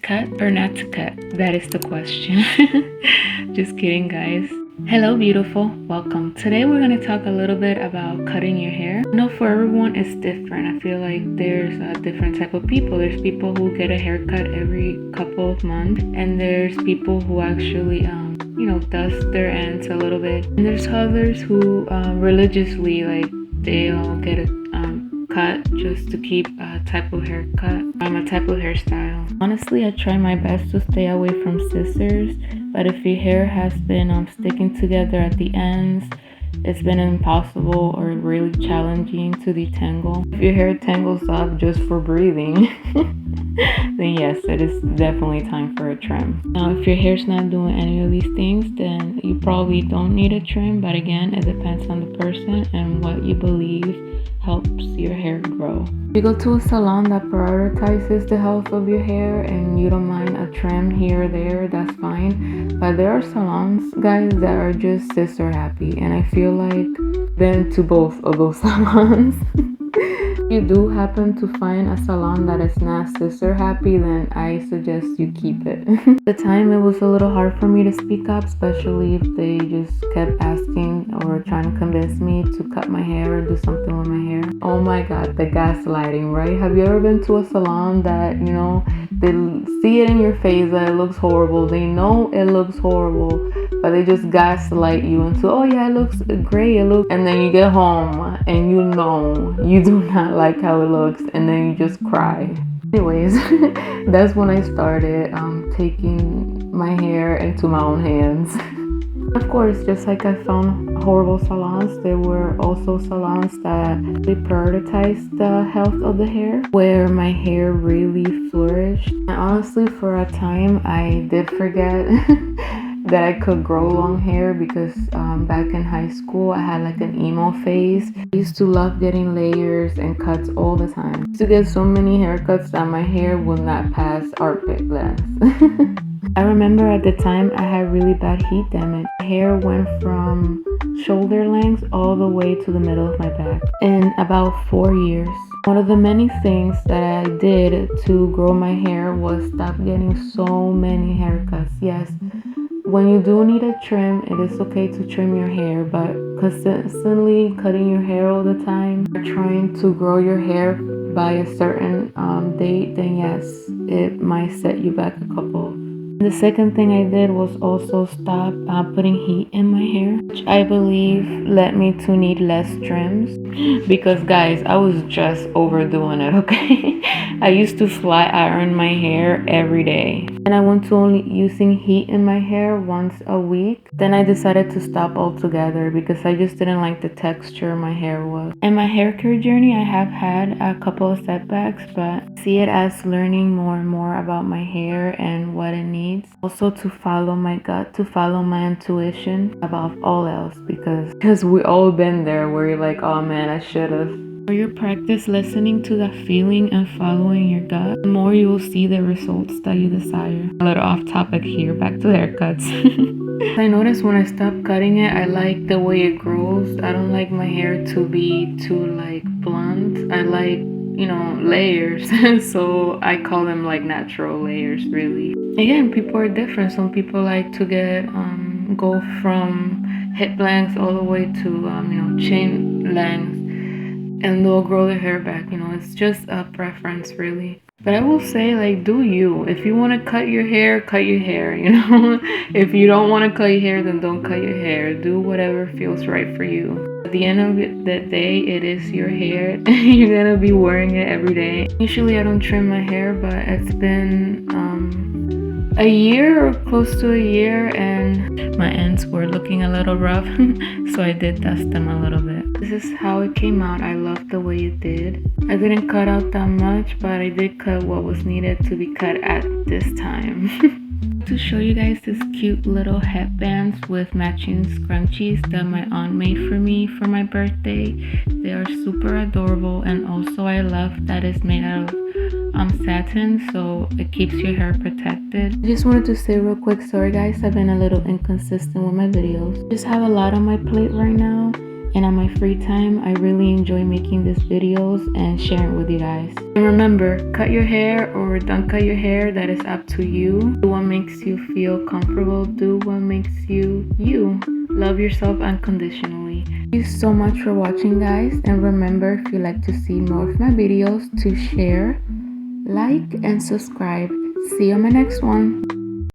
cut or not to cut? That is the question. Just kidding, guys. Hello, beautiful. Welcome. Today we're going to talk a little bit about cutting your hair. I know for everyone it's different. I feel like there's a different type of people. There's people who get a haircut every couple of months, and there's people who actually dust their ends a little bit. And there's others who religiously, like, they'll get a cut just to keep a type of haircut, a type of hairstyle. Honestly, I try my best to stay away from scissors, but if your hair has been sticking together at the ends, it's been impossible or really challenging to detangle. If your hair tangles up just for breathing, then yes, it is definitely time for a trim. Now, if your hair's not doing any of these things, then you probably don't need a trim, but again, it depends on the person and what you believe helps your hair grow. If you go to a salon that prioritizes the health of your hair and you don't mind a trim here or there, that's fine. But there are salons, guys, that are just scissor happy, and I feel like been to both of those salons. If you do happen to find a salon that is not scissor happy, then I suggest you keep it. At the time, it was a little hard for me to speak up, especially if they just kept asking or trying to convince me to cut my hair or do something with my hair. Oh my god, the gaslighting, right? Have you ever been to a salon that, they see it in your face that it looks horrible, they know it looks horrible, but they just gaslight you into, oh yeah, it looks great, and then you get home and you do not like how it looks, and then you just cry. Anyways, that's when I started taking my hair into my own hands. Of course, just like I found horrible salons, there were also salons that they prioritized the health of the hair, where my hair really flourished. And honestly, for a time, I did forget that I could grow long hair because back in high school, I had like an emo phase. I used to love getting layers and cuts all the time. I used to get so many haircuts that my hair would not pass armpit length. I remember at the time I had really bad heat damage. My hair went from shoulder length all the way to the middle of my back in about 4 years. One of the many things that I did to grow my hair was stop getting so many haircuts. Yes, when you do need a trim, it is okay to trim your hair, but consistently cutting your hair all the time, or trying to grow your hair by a certain date, then yes, it might set you back a couple. The second thing I did was also stop putting heat in my hair, which I believe led me to need less trims. Because guys, I was just overdoing it, okay? I used to fly iron my hair every day, and I went to only using heat in my hair once a week. Then I decided to stop altogether because I just didn't like the texture my hair was. In my hair care journey, I have had a couple of setbacks, but see it as learning more and more about my hair and what it needs. Also to follow my gut, to follow my intuition above all else, because we all been there where you're like, oh man, I should have. The more you practice listening to that feeling and following your gut, the more you will see the results that you desire. A little off topic here, back to haircuts. I noticed when I stopped cutting it, I like the way it grows. I don't like my hair to be too like blunt. I like layers. So I call them like natural layers, really. Again, people are different. Some people like to get go from hip length all the way to chin length, and they'll grow their hair back. It's just a preference, really. But I will say, like, do you. If you want to cut your hair, cut your hair, If you don't want to cut your hair, then don't cut your hair. Do whatever feels right for you. At the end of the day, it is your hair. You're gonna be wearing it every day. Usually I don't trim my hair, but it's been a year or close to a year, and my ends were looking a little rough. So I did dust them a little bit. This is how it came out. I love the way it did. I didn't cut out that much, but I did cut what was needed to be cut at this time. To show you guys this cute little headbands with matching scrunchies that my aunt made for me for my birthday. They are super adorable, and also I love that it's made out of satin, so it keeps your hair protected. I just wanted to say real quick, sorry guys, I've been a little inconsistent with my videos. I just have a lot on my plate right now, and on my free time, I really enjoy making these videos and sharing with you guys. And remember, cut your hair or don't cut your hair, that is up to you. Do what makes you feel comfortable. Do what makes you you. Love yourself unconditionally. Thank you so much for watching, guys, and remember, if you like to see more of my videos, to share, like, and subscribe. See you on my next one.